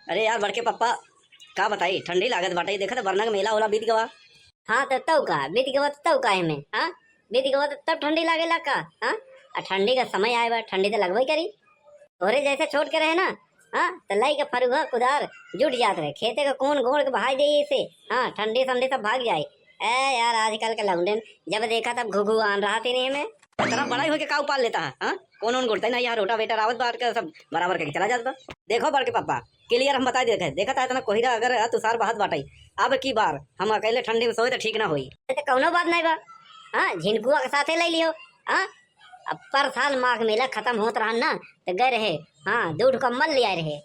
अरे यार बड़के पप्पा का बताई ठंडी लागत बाटे देखा था वरना का मेला होला बीत गवा। हाँ तो तब का बीत गवा तो तब का में हाँ बीत गवा तो तब ठंडी लागेला का। हाँ ठंडी का समय आए बा ठंडी तो लगवाई करी तोरे जैसे छोड़ के रहे ना। हाँ तो लाई के फरुहा कुदार जुट जात रहे खेते का कौन गोड़ के बहाई दे इसे। हाँ ठंडी ठंडी सब भाग जाए। ए यार आजकल के लौंडन जब देखा तब घुघु आन रहा थी नहीं में इतना बड़ा ही हो के काऊ पाल लेता है। हाँ कौन उन गुड़ता है ना यार रोटा वेटर आवत बार का सब बराबर करके चला जाता। देखो बड़के पापा क्लियर हम बता देते देखा था इतना कोहिरा अगर तुषार बहात बाटाई अब की बार हम अकेले ठंडी में सोए तो ठीक ना होई। तो कौनो बात नहीं बा। हाँ झिनकुआ के साथे ले लियो। हाँ अब पर साल माघ मेला खत्म होत रहा ना तो गए रहे। हाँ दूध कम्बल ले आए रहे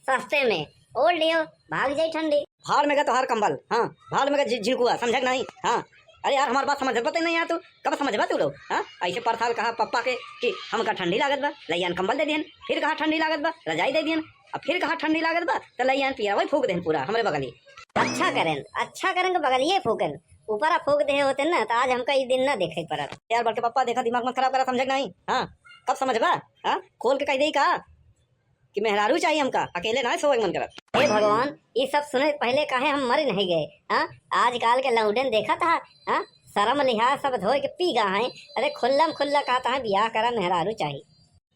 सस्ते में ओढ़ लियो भाग जाई ठंडी। भाड़ में गया तो हर कंबल। हाँ भाड़ में गया झिड़कुआ समझ नहीं। हाँ अरे यार हमारी बात समझ पता नहीं यार तू कब समझ तू लोग। हाँ ऐसे पर साल कहा पप्पा के कि हम कहा ठंडी लागत बा लैयान कंबल दे दियन फिर कहा ठंडी लागत बा रजाई दे दियन अब फिर कहा ठंडी लागत बा तो लैयान पिया वही फूक देन पूरा हमारे बगली। अच्छा करें तो बगलिए फूकन ऊपर फूक दे होते ना तो आज हमका ये दिन ना देखे पड़ा। यार बड़के पप्पा देखा दिमाग मत खराब करा समझ नहीं। हाँ कब समझ बा। हाँ खोल के कह दे का कि मेहरारू चाहिए हमका अकेले ना सोए मन करत। हे भगवान ये सब सुने पहले काहे हम मर नहीं गए। हाँ आजकल के लौंडन देखा था। हाँ शर्म लिहाज सब धोए के पी गा है। अरे खुल्लम खुल्ला कहता है ब्याह करा मेहरारू चाहिए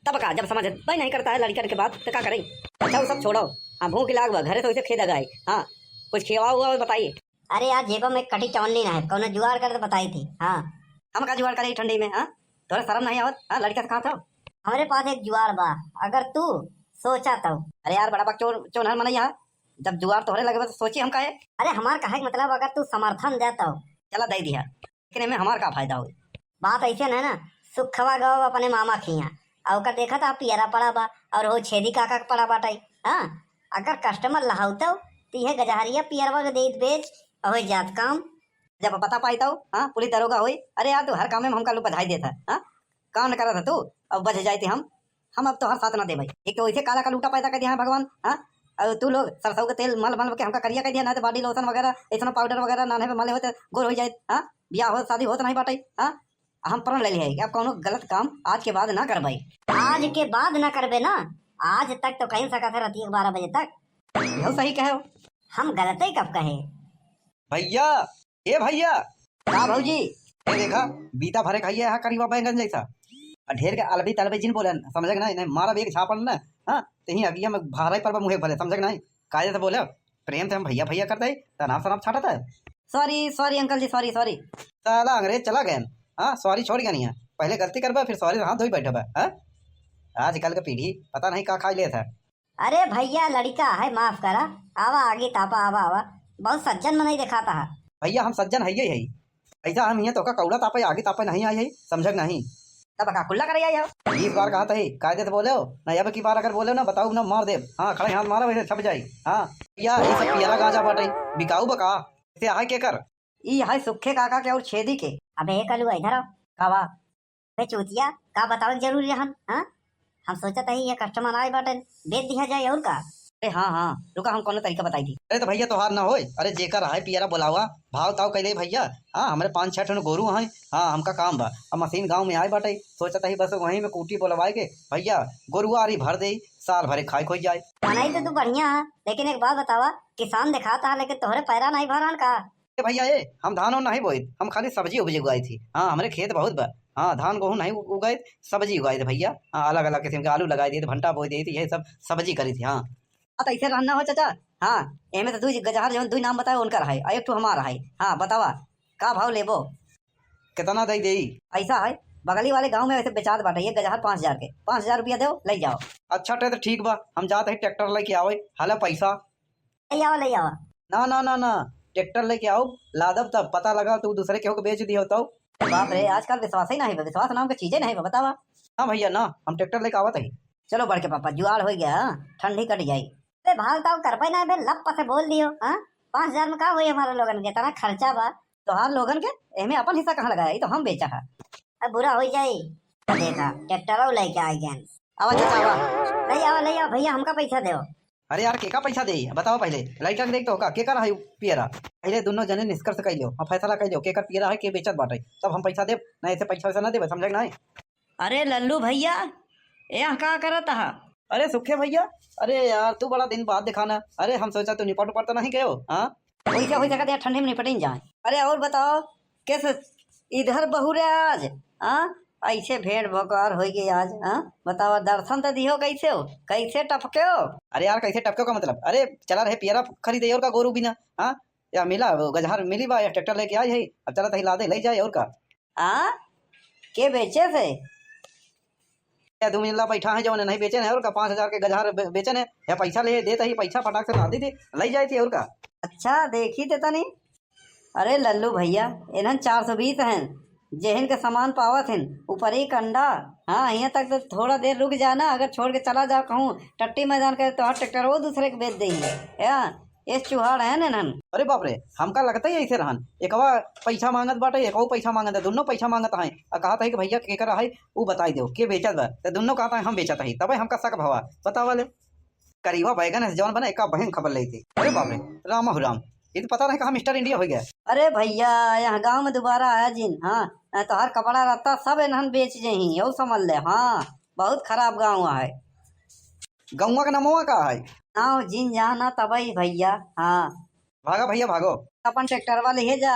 तब का जब समझ भाई नहीं करता है लड़की के बाद तो क्या करें। अच्छा वो सब छोड़ो। हाँ भूख लाग बा घरे तो उसे खेद गए। हाँ कुछ खिवा हुआ बताइए। अरे यार जेबा में कटी चौनली ना है कौन जुगाड़ कर तो बताई थी। हाँ हम का जुगाड़ करे ठंडी में। हाँ थोड़ा शर्म नहीं आवत। हाँ लड़का से कहा था हमारे पास एक जुगाड़ बा अगर तू सोचा तो। अरे यार बड़ा बक चोनहर मन यहाँ जब जुगाड़ तोहरे लगे तो सोची हम का है। अरे हमार कहे मतलब अगर तू समर्थन देता हो चला दे दिया लेकिन में हमार का फायदा हो। बात ऐसे ना ना सुखवा गवा अपने मामा खिया और का देखा था पियरा पड़ा बा और वो छेदी काका का पड़ा बाटाई। हाँ अगर कस्टमर लहाउता तो यह गजहरिया पियरवा के देत बेच और जात काम जब पता पाईता हो। हाँ पुलिस दरोगा हुई अरे यार तू हर काम में हमका लोग बधाई देता। हाँ काम न करा था तू अब बच जाए थे हम अब तो हर साथ ना दे भाई एक तो वैसे काला का लूटा पैदा कर दिया है भगवान। हाँ और तू लोग सरसों का तेल मल मल के हमका करिया कर दिया ना तो बॉडी लोशन वगैरह ऐसा पाउडर वगैरह नाने पे मले होते गोर हो जाए। हाँ ब्याह हो शादी हो तो नहीं बाटे। हाँ हम प्रण ले लिया अब कौन गलत काम आज के बाद ना कर भाई। आज के बाद ना करबे ना आज तक तो कहीं सका था रात 12 बजे तक। यह सही कहे हो। हम गलत ही कब कहे भैया ए भैया का भाजी ये देखा बीता भरे खाइए यहाँ करीबा बैंगन जैसा और ढेर के अलबी तलबी जिन बोले समझ नहीं नहीं मारा भी एक झापड़ ना। हाँ तो ही अगिया में भारा ही पर मुहे भले समझ नहीं कायदे से बोले प्रेम से हम भैया भैया करते तो नाम शराब छाटा था। सॉरी सॉरी अंकल जी सॉरी सॉरी। साला अंग्रेज चला गया। हाँ सॉरी छोड़ गया नहीं है पहले गलती करबा फिर सॉरी हाथ धोई बैठा बा। हाँ आजकल का पीढ़ी पता नहीं का खा ले था। अरे भैया लड़का है माफ करा आवा आगे तापा आवा आवा बहुत सज्जन में नहीं दिखाता है। भैया हम सज्जन है ही ऐसा हम यहाँ तो का कौड़ा तापे आगे तापे नहीं आई है समझ नहीं तब का कुल्ला कर यार 20 बार कहा था कायदे से बोले हो ना अब की बार अगर बोले ना बताओ ना मार दे। हाँ खड़े हाथ मारा वैसे छप जाये। हाँ या ये सब पियला गांजा बाटे बिकाऊ बका इसे आए के कर ये है सुखे काका के और छेदी के। अबे कलू इधर आओ कावा बे चूतिया का बताओ जरूरी हम। हाँ हम सोचा था ये कस्टमर आए बाटे बेच दिया जाए और का। अरे हाँ हाँ रुका हम कौन तरीका बताई थी। अरे तो भैया तोहार ना होए अरे जेकर है पियरा बोलावा भाव ताव कैले भैया। हाँ हमारे 5-6 ठन गोरू हैं। हाँ हमका काम बा अब मशीन गांव में आए बाटे सोचा था बस वहीं में कूटी बोलवाए के भैया गोरुआरी भर दे साल भरे खाए खोई जाए। नहीं तो तू बढ़िया है लेकिन एक बात बतावा किसान दिखाता है लेकिन तोहरे पैरा नहीं भरान का। भैया ये हम धान और नहीं बोए हम खाली सब्जी उपजी उगाई थी। हाँ हमारे खेत बहुत बा। हाँ धान गेहूँ नहीं उगाए सब्जी उगाए थे भैया। हाँ अलग अलग किस्म के आलू लगाए दिए थे भंटा बोई दी थी यही सब सब्जी करी थी। हाँ तो ऐसे रहना हो चाचा। हाँ एमे तो दू गजहर जो 2 नाम बताए उनका है एक तो हमारा है। हाँ बतावा का भाव लेबो कितना दे दे ऐसा है बगली वाले गांव में वैसे बेचात बाटे ये गजहर 5000 के 5000 रुपया दो ले जाओ। अच्छा तो ठीक बा हम जाते हैं ट्रैक्टर लेके आओ हाला पैसा ले आओ ना ना ना ना ट्रैक्टर लेके आओ लादब तब पता लगा तू दूसरे केहू को बेच दिया तो। बाप रे आजकल विश्वास ही नहीं है विश्वास नाम की चीजें नहीं है बतावा। हाँ भैया ना हम ट्रैक्टर लेके आवत है। चलो बढ़ के पापा जुआड़ हो गया ठंडी कट जाई। अरे भाग ताव कर पाई ना बे लप से बोल दियो। हाँ 5000 में का हुई हमारे लोगन के तना खर्चा बा तो हार लोगन के एमे अपन हिस्सा कहाँ लगाया तो हम बेचा है। अब बुरा हो जाए तो देखा ट्रैक्टर लेके आ गया। आवा चाचा आवा ले आओ भैया हमका पैसा दो। अरे यार केका पैसा दे बताओ पहले लाइटर देख तो का केकर है पियरा पहले दोनों जने निष्कर्ष कर लो और फैसला कर लो केकर पियरा है के बेचत बाटे तब हम पैसा दे ना ऐसे पैसा वैसा ना दे समझ ना। अरे लल्लू भैया यहाँ का करत हा अरे सुखे भैया, अरे यार तू बड़ा दिन बाद दिखाना। अरे हम सोचा तू निपट उपर तो नहीं गए हो। हाँ वैसे वैसे कहते हैं ठंडे में निपट ही जाए। अरे और बताओ कैसे इधर बहू रे आज? हाँ ऐसे भेड़ भोकार हो गई आज। हाँ बताओ दर्शन तो दियो कैसे हो, कैसे टपके हो? अरे यार कैसे टपके का मतलब? अरे चला रहे पियरा खरीदे और का गोरू बिना। हाँ या मिला वो गजहर मिली बा या ट्रैक्टर लेके आई है, अब चला तही ला दे ले जाए और का। हाँ के बेचे थे? या 2 मिला बैठा है जो नहीं बेचे है और का 5,000 के गजहर बेचन है या पैसा ले देता ही पैसा पटाख से ला दी थी ले जाए थी और का। अच्छा देखी देता नहीं। अरे लल्लू भैया इन्हन 420 हैं जेहन के सामान पावत हैं ऊपर ही कंडा। हाँ यहाँ तक तो थोड़ा देर रुक जाना, अगर छोड़ के चला जाओ कहूँ टट्टी मैदान के तो ट्रैक्टर वो दूसरे के बेच देंगे। या ये चुहाड़ है इन्हन। अरे बाप रे हमका लगता ही ऐसे रहन, एकवा पैसा मांगत बाटे एकवा पैसा मांगत है, दोनों पैसा मांगत है। कहता है कि भैया के करा है वो बताई दो के बेचत बा, तो दोनों कहता है हम बेचत है, तब हमका शक भवा बतावा ले। करीबा बैगन है जौन बना एक बहन खबर ली थी। अरे बाप रे राम हो राम, ये तो पता नहीं कहाँ मिस्टर इंडिया हो गया। अरे भैया यहाँ गांव में दोबारा आया जिन। हाँ तो हर कपड़ा रहता सब इन्हन बेच जही यू समझ ले। हाँ बहुत खराब गाँव है। गौवा का नमवा का है? गाँव जिन जाना तबई भैया। हाँ भागा भैया भागो। अपन ट्रैक्टर वाले हे जा।